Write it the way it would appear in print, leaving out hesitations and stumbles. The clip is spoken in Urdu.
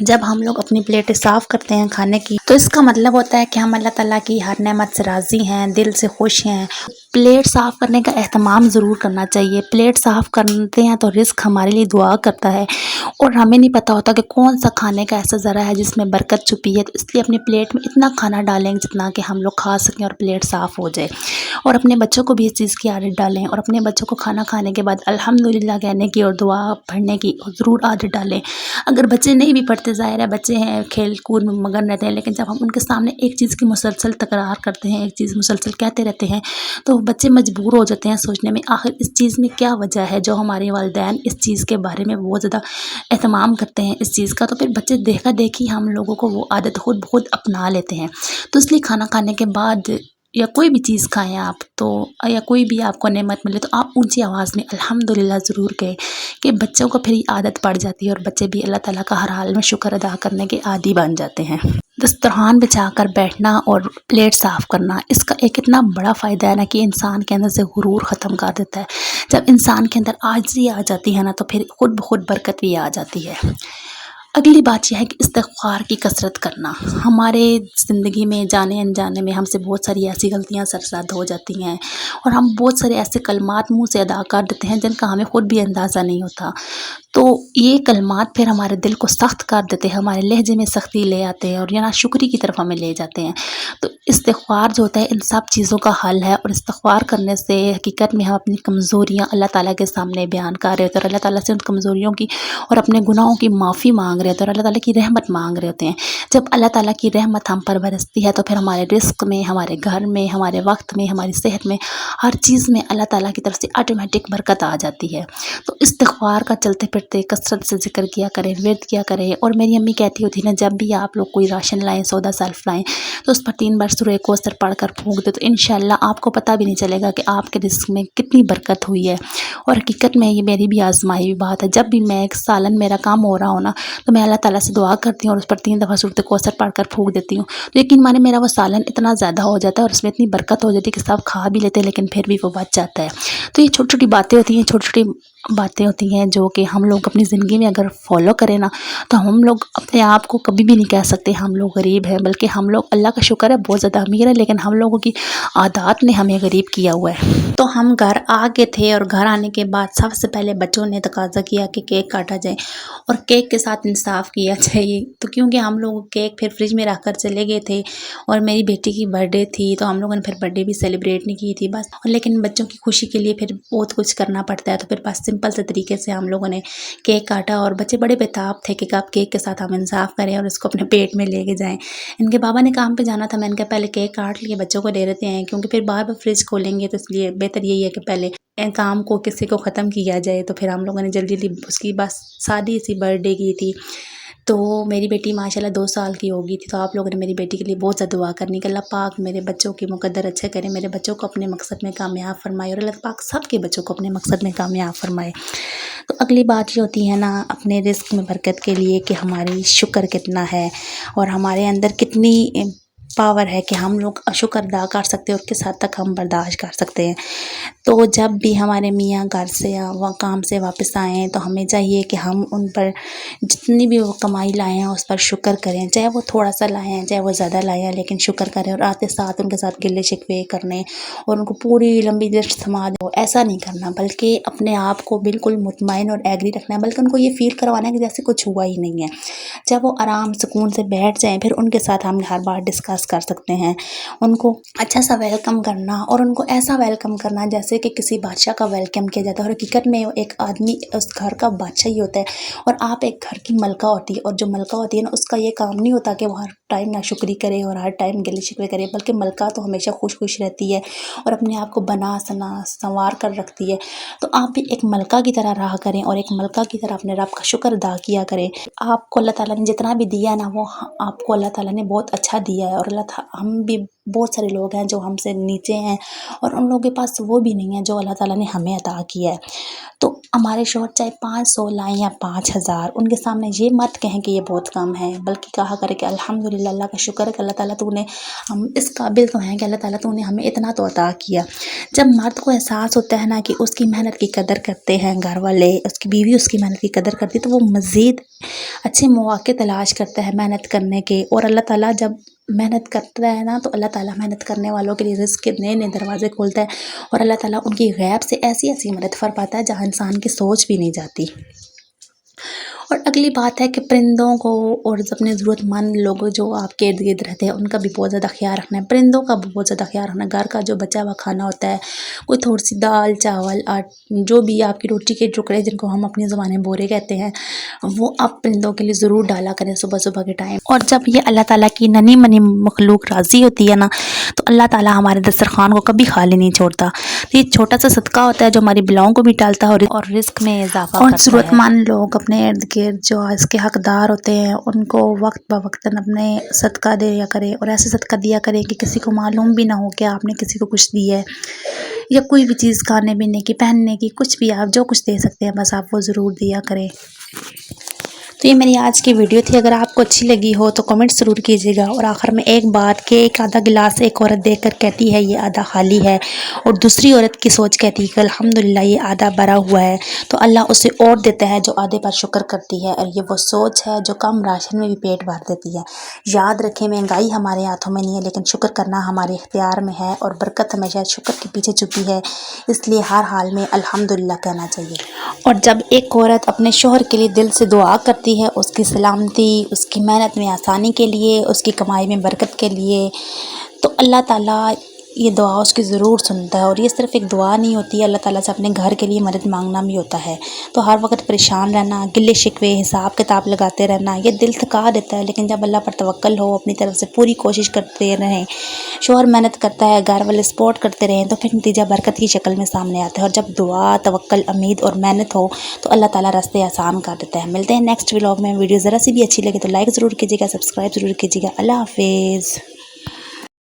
جب ہم لوگ اپنی پلیٹیں صاف کرتے ہیں کھانے کی تو اس کا مطلب ہوتا ہے کہ ہم اللہ تعالیٰ کی ہر نعمت سے راضی ہیں، دل سے خوش ہیں۔ پلیٹ صاف کرنے کا اہتمام ضرور کرنا چاہیے۔ پلیٹ صاف کرتے ہیں تو رزق ہمارے لیے دعا کرتا ہے، اور ہمیں نہیں پتہ ہوتا کہ کون سا کھانے کا ایسا ذرا ہے جس میں برکت چھپی ہے، تو اس لیے اپنی پلیٹ میں اتنا کھانا ڈالیں جتنا کہ ہم لوگ کھا سکیں اور پلیٹ صاف ہو جائے۔ اور اپنے بچوں کو بھی اس چیز کی عادت ڈالیں، اور اپنے بچوں کو کھانا کھانے کے بعد الحمدللہ کہنے کی اور دعا پڑھنے کی ضرور عادت ڈالیں۔ اگر بچے نہیں بھی پڑھتے، ظاہر ہے بچے ہیں کھیل کود میں مگن رہتے ہیں، لیکن جب ہم ان کے سامنے ایک چیز کی مسلسل تکرار کرتے ہیں، ایک چیز مسلسل کہتے رہتے ہیں، تو بچے مجبور ہو جاتے ہیں سوچنے میں آخر اس چیز میں کیا وجہ ہے، جو ہمارے والدین اس چیز کے بارے میں بہت زیادہ اہتمام کرتے ہیں اس چیز کا، تو پھر بچے دیکھا دیکھی ہم لوگوں کو وہ عادت خود بخود اپنا لیتے ہیں۔ تو اس لیے کھانا کھانے کے بعد یا کوئی بھی چیز کھائیں آپ تو، یا کوئی بھی آپ کو نعمت ملے تو آپ اونچی آواز میں الحمدللہ ضرور کہیں، کہ بچوں کو پھر یہ عادت پڑ جاتی ہے اور بچے بھی اللہ تعالیٰ کا ہر حال میں شکر ادا کرنے کے عادی بن جاتے ہیں۔ دسترخوان بچھا کر بیٹھنا اور پلیٹ صاف کرنا، اس کا ایک اتنا بڑا فائدہ ہے نا کہ انسان کے اندر سے غرور ختم کر دیتا ہے۔ جب انسان کے اندر عاجزی آ جاتی ہے نا تو پھر خود بخود برکت بھی آ جاتی ہے۔ اگلی بات یہ ہے کہ استغفار کی کثرت کرنا۔ ہمارے زندگی میں جانے انجانے میں ہم سے بہت ساری ایسی غلطیاں سرزد ہو جاتی ہیں، اور ہم بہت سارے ایسے کلمات منہ سے ادا کر دیتے ہیں جن کا ہمیں خود بھی اندازہ نہیں ہوتا، تو یہ کلمات پھر ہمارے دل کو سخت کر دیتے ہیں، ہمارے لہجے میں سختی لے آتے ہیں اور یا ناشکری کی طرف ہمیں لے جاتے ہیں۔ تو استغفار جو ہوتا ہے ان سب چیزوں کا حل ہے، اور استغفار کرنے سے حقیقت میں ہم اپنی کمزوریاں اللہ تعالیٰ کے سامنے بیان کر رہے ہوتے ہیں، اور اللہ تعالیٰ سے ان کمزوریوں کی اور اپنے گناہوں کی معافی مانگ رہے ہوتے ہیں، اور اللہ تعالیٰ کی رحمت مانگ رہے ہوتے ہیں۔ جب اللہ تعالیٰ کی رحمت ہم پر برستی ہے تو پھر ہمارے رزق میں، ہمارے گھر میں، ہمارے وقت میں، ہماری صحت میں، ہر چیز میں اللہ تعالیٰ کی طرف سے آٹومیٹک برکت آ جاتی ہے۔ تو استغفار کا چلتے پھرتے کثرت سے ذکر کیا کریں، ورد کیا کریں، اور میری امی کہتی ہوتی نا جب بھی آپ لوگ کوئی راشن لائیں، سودا سلف لائیں، تو اس پر 3 بار سورہ کوثر پڑھ کر پھونک دے تو انشاءاللہ آپ کو پتہ بھی نہیں چلے گا کہ آپ کے رزق میں کتنی برکت ہوئی ہے۔ اور حقیقت میں یہ میری بھی آزمائی ہوئی بات ہے، جب بھی میں ایک سالن میرا کام ہو رہا ہو نا تو میں اللہ تعالیٰ سے دعا کرتی ہوں اور اس پر 3 دفعہ سورۃ کوثر پڑھ کر پھونک دیتی ہوں، تو یقین مانے میرا وہ سالن اتنا زیادہ ہو جاتا ہے اور اس میں اتنی برکت ہو جاتی ہے کہ سب کھا بھی لیتے ہیں لیکن پھر بھی وہ بچ جاتا ہے۔ تو یہ چھوٹی چھوٹی باتیں ہوتی ہیں، چھوٹی چھوٹی باتیں ہوتی ہیں جو کہ ہم لوگ اپنی زندگی میں اگر فالو کریں نا تو ہم لوگ اپنے آپ کو کبھی بھی نہیں کہہ سکتے ہم لوگ غریب ہیں، بلکہ ہم لوگ اللہ کا شکر ہے بہت زیادہ امیر ہے، لیکن ہم لوگوں کی عادات نے ہمیں غریب کیا ہوا ہے۔ تو ہم گھر آ گئے تھے اور گھر آنے کے بعد سب سے پہلے بچوں نے تقاضا کیا کہ کیک کاٹا جائے، اور کیک کے ساتھ انصاف کیا چاہیے، تو کیونکہ ہم لوگ کیک پھر فریج میں رکھ کر چلے گئے تھے اور میری بیٹی کی برتھ ڈے تھی تو ہم لوگوں نے پھر برتھ ڈے بھی سیلیبریٹ نہیں کی تھی بس، لیکن بچوں کی خوشی کے لیے پھر بہت کچھ کرنا پڑتا ہے، تو پھر بس سمپل سے طریقے سے ہم لوگوں نے کیک کاٹا، اور بچے بڑے بےتاب تھے کہ کب کیک کے ساتھ ہم انصاف کریں اور اس کو اپنے پیٹ میں لے کے جائیں۔ ان کے بابا نے کام پہ جانا تھا، میں نے کہا پہلے کیک کاٹ لیے بچوں کو دے دیتے ہیں، کیونکہ پھر بار بار فریج کھولیں گے تو اس لیے بہتر یہی ہے کہ پہلے کام کو کسی کو ختم کیا جائے۔ تو پھر ہم لوگوں نے جلدی جلدی اس کی بس سادی سی برتھ ڈے کی تھی۔ تو میری بیٹی ماشاءاللہ 2 سال کی ہو گئی تھی، تو آپ لوگوں نے میری بیٹی کے لیے بہت زیادہ دعا کرنی کہ اللہ پاک میرے بچوں کی مقدر اچھے کرے، میرے بچوں کو اپنے مقصد میں کامیاب فرمائے، اور اللہ پاک سب کے بچوں کو اپنے مقصد میں کامیاب فرمائے۔ تو اگلی بات یہ ہوتی ہے نا اپنے رزق میں برکت کے لیے کہ ہماری شکر کتنا ہے اور ہمارے اندر کتنی پاور ہے کہ ہم لوگ شکر ادا کر سکتے ہیں اور کس حد تک ہم برداشت کر سکتے ہیں۔ تو جب بھی ہمارے میاں گھر سے یا کام سے واپس آئیں تو ہمیں چاہیے کہ ہم ان پر جتنی بھی وہ کمائی لائے ہیں اس پر شکر کریں، چاہے وہ تھوڑا سا لائے ہیں چاہے وہ زیادہ لائے ہیں، لیکن شکر کریں، اور آتے ساتھ ان کے ساتھ گلے شکوے کرنے اور ان کو پوری لمبی لسٹ سما دو ایسا نہیں کرنا، بلکہ اپنے آپ کو بالکل مطمئن اور ایگری رکھنا ہے، بلکہ ان کو یہ فیل کروانا ہے کہ جیسے کچھ ہوا ہی نہیں ہے۔ جب وہ آرام سکون سے بیٹھ جائیں پھر ان کے ساتھ ہم ہر بار ڈسکس کر سکتے ہیں، ان کو اچھا سا ویلکم کرنا اور ان کو ایسا ویلکم کرنا جیسے کہ کسی بادشاہ کا ویلکم کیا جاتا ہے، اور حقیقت میں ایک آدمی اس گھر کا بادشاہ ہی ہوتا ہے اور آپ ایک گھر کی ملکہ ہوتی ہے، اور جو ملکہ ہوتی ہے نا اس کا یہ کام نہیں ہوتا کہ وہ ہر ٹائم ناشکری کرے اور ہر ٹائم گلے شکوے کرے، بلکہ ملکہ تو ہمیشہ خوش خوش رہتی ہے اور اپنے آپ کو بنا سنا سنوار کر رکھتی ہے۔ تو آپ بھی ایک ملکہ کی طرح رہا کریں اور ایک ملکہ کی طرح اپنے رب کا شکر ادا کیا کریں۔ آپ کو اللہ تعالیٰ نے جتنا بھی دیا نا وہ آپ کو اللہ تعالیٰ نے بہت اچھا دیا ہے، اور ہم بھی بہت سارے لوگ ہیں جو ہم سے نیچے ہیں اور ان لوگوں کے پاس وہ بھی نہیں ہے جو اللہ تعالیٰ نے ہمیں عطا کیا ہے۔ تو ہمارے شوہر چاہے 500 لائیں یا 5000، ان کے سامنے یہ مت کہیں کہ یہ بہت کم ہے، بلکہ کہا کرے کہ الحمدللہ، اللہ کا شکر ہے کہ اللہ تعالیٰ تو نے ہم اس قابل تو ہیں کہ اللہ تعالیٰ تو نے ہمیں اتنا تو عطا کیا۔ جب مرد کو احساس ہوتا ہے نا کہ اس کی محنت کی قدر کرتے ہیں گھر والے، اس کی بیوی اس کی محنت کی قدر کرتی، تو وہ مزید اچھے مواقع تلاش کرتا ہے محنت کرنے کے، اور اللہ تعالیٰ جب محنت کرتا ہے نا تو اللہ تعالیٰ محنت کرنے والوں کے لیے رزق کے نئے نئے دروازے کھولتا ہے، اور اللہ تعالیٰ ان کی غیب سے ایسی ایسی مدد فرماتا ہے جہاں انسان کی سوچ بھی نہیں جاتی۔ اور اگلی بات ہے کہ پرندوں کو اور اپنے ضرورت مند لوگوں جو آپ کے ارد گرد رہتے ہیں ان کا بھی بہت زیادہ خیال رکھنا ہے، پرندوں کا بھی بہت زیادہ خیال رکھنا ہے۔ گھر کا جو بچا ہوا کھانا ہوتا ہے، کوئی تھوڑی سی دال چاول جو بھی آپ کی روٹی کے ٹکڑے جن کو ہم اپنی زبان میں بورے کہتے ہیں، وہ آپ پرندوں کے لیے ضرور ڈالا کریں صبح صبح کے ٹائم۔ اور جب یہ اللہ تعالیٰ کی ننھی منی مخلوق راضی ہوتی ہے نا تو اللہ تعالیٰ ہمارے دسترخوان کو کبھی خالی نہیں چھوڑتا۔ تو یہ چھوٹا سا صدقہ ہوتا ہے جو ہماری بلاؤں کو بھی ٹالتا ہے اور رزق میں اضافہ کرتا ہے۔ اور ضرورت مند لوگ اپنے ارد گرد جو اس کے حقدار ہوتے ہیں ان کو وقت بہ وقت اپنے صدقہ دیا کرے، اور ایسے صدقہ دیا کرے کہ کسی کو معلوم بھی نہ ہو کہ آپ نے کسی کو کچھ دی ہے، یا کوئی بھی چیز کھانے پینے کی، پہننے کی، کچھ بھی آپ جو کچھ دے سکتے ہیں بس آپ وہ ضرور دیا کریں۔ تو یہ میری آج کی ویڈیو تھی، اگر آپ کو اچھی لگی ہو تو کمنٹ ضرور کیجیے گا۔ اور آخر میں ایک بات کہ ایک آدھا گلاس ایک عورت دیکھ کر کہتی ہے یہ آدھا خالی ہے، اور دوسری عورت کی سوچ کہتی ہے کہ الحمدللہ یہ آدھا بھرا ہوا ہے، تو اللہ اسے اور دیتا ہے جو آدھے پر شکر کرتی ہے، اور یہ وہ سوچ ہے جو کم راشن میں بھی پیٹ بھر دیتی ہے۔ یاد رکھیں مہنگائی ہمارے ہاتھوں میں نہیں ہے لیکن شکر کرنا ہمارے اختیار میں ہے، اور برکت ہمیشہ شکر کے پیچھے چھپی ہے، اس لیے ہر حال میں الحمدللہ کہنا چاہیے۔ اور جب ایک عورت اپنے شوہر کے لیے دل سے دعا کرتی ہے، اس کی سلامتی، اس کی محنت میں آسانی کے لیے، اس کی کمائی میں برکت کے لیے، تو اللہ تعالیٰ یہ دعا اس کی ضرور سنتا ہے۔ اور یہ صرف ایک دعا نہیں ہوتی ہے، اللہ تعالیٰ سے اپنے گھر کے لیے مدد مانگنا بھی ہوتا ہے۔ تو ہر وقت پریشان رہنا، گلے شکوے حساب کتاب لگاتے رہنا، یہ دل تھکا دیتا ہے، لیکن جب اللہ پر توکل ہو، اپنی طرف سے پوری کوشش کرتے رہیں، شوہر محنت کرتا ہے، گھر والے سپورٹ کرتے رہیں، تو پھر نتیجہ برکت کی شکل میں سامنے آتا ہے۔ اور جب دعا، توکل، امید اور محنت ہو تو اللہ تعالیٰ راستے آسان کر دیتا ہے۔ ملتے ہیں نیکسٹ ولاگ میں۔ ویڈیو ذرا سی بھی اچھی لگے تو لائک ضرور کیجیے گا، سبسکرائب ضرور کیجیے گا۔ اللہ حافظ۔